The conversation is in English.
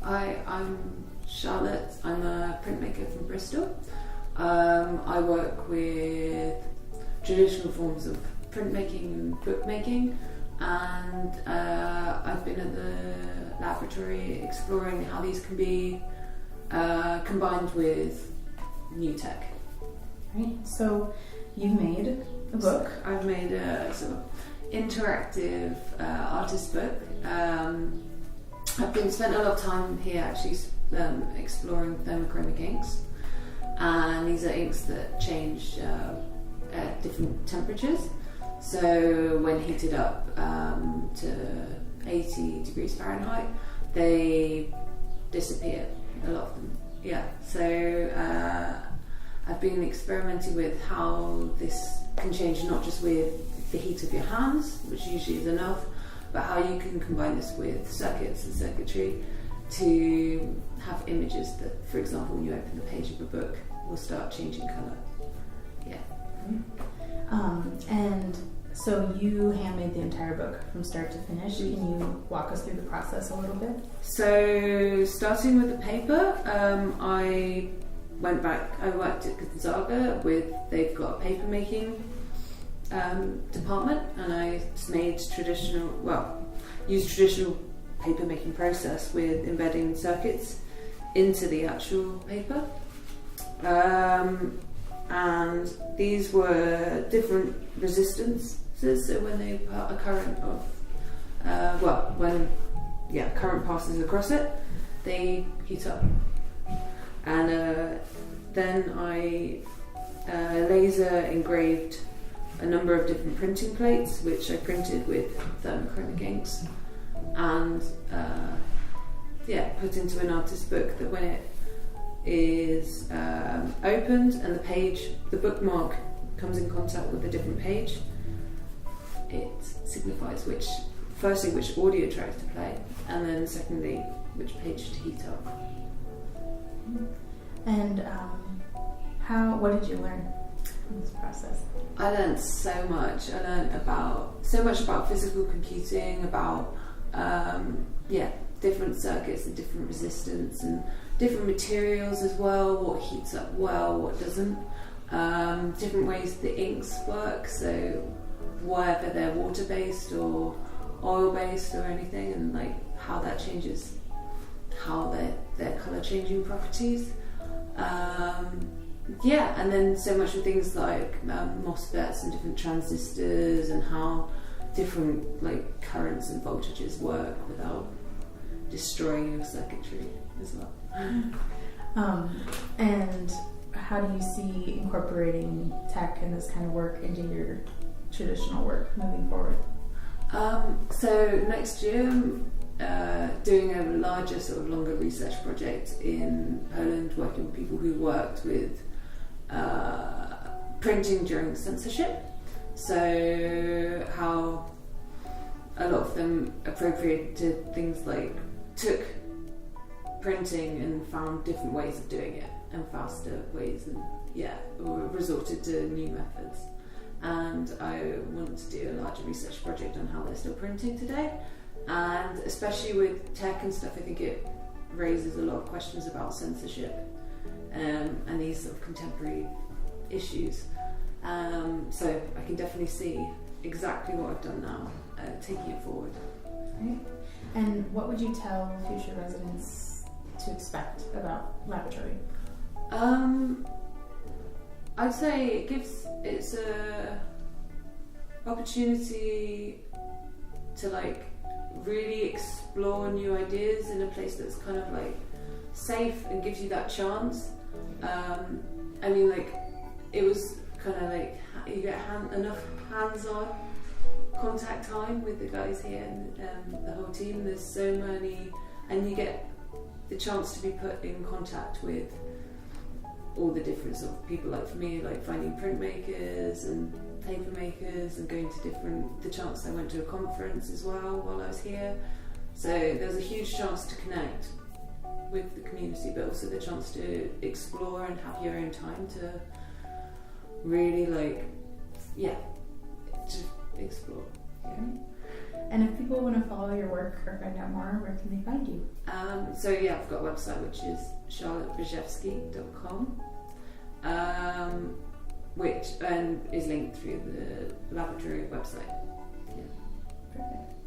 I'm Charlotte. I'm a printmaker from Bristol. I work with traditional forms of printmaking and bookmaking, and I've been at the laboratory exploring how these can be combined with new tech. Right. So you've made a book. So I've made a sort of interactive artist book. I've spent a lot of time here actually exploring thermochromic inks, and these are inks that change at different temperatures. So when heated up to 80 degrees Fahrenheit, they disappear, a lot of them. Yeah, so I've been experimenting with how this can change not just with the heat of your hands, which usually is enough, but how you can combine this with circuits and circuitry to have images that, for example, when you open the page of a book, will start changing colour. Yeah. And so you handmade the entire book from start to finish. Can you walk us through the process a little bit? So starting with the paper, I went back, I worked at Gonzaga they've got a paper making department, and I made used traditional paper making process with embedding circuits into the actual paper. And these were different resistances, so when they put a current of, current passes across it, they heat up. And then I laser engraved a number of different printing plates, which I printed with thermochromic inks, and put into an artist book that when it is opened and the bookmark comes in contact with a different page, it signifies which audio tracks to play, and then secondly which page to heat up. And what did you learn in this process? I learned so much. I learned so much about physical computing, about different circuits and different resistance and different materials as well, what heats up well, what doesn't, different ways the inks work, so whether they're water-based or oil-based or anything, and like how that changes how their colour changing properties. And then so much of things like MOSFETs and different transistors, and how different like currents and voltages work without destroying your circuitry as well. And how do you see incorporating tech and this kind of work into your traditional work moving forward? So next year, doing a larger, sort of longer research project in Poland, working with people who worked with printing during censorship. So how a lot of them appropriated things like took printing and found different ways of doing it and faster ways, and resorted to new methods. And I want to do a larger research project on how they're still printing today, and especially with tech and stuff, I think it raises a lot of questions about censorship and these sort of contemporary issues. So I can definitely see exactly what I've done now, taking it forward. Right. And what would you tell future residents to expect about laboratory? I'd say it's a opportunity to like really explore new ideas in a place that's kind of like safe and gives you that chance. I mean, like, it was kind of like you get enough hands-on contact time with the guys here and the whole team. There's so many, and you get the chance to be put in contact with all the different sort of people. Like for me, like finding printmakers and paper makers and going to the chance I went to a conference as well while I was here. So there's a huge chance to connect with the community, but also the chance to explore and have your own time to really to explore. And if people want to follow your work or find out more, where can they find you? So yeah, I've got a website which is charlottebiszewski.com, which is linked through the laboratory website. Yeah. Perfect.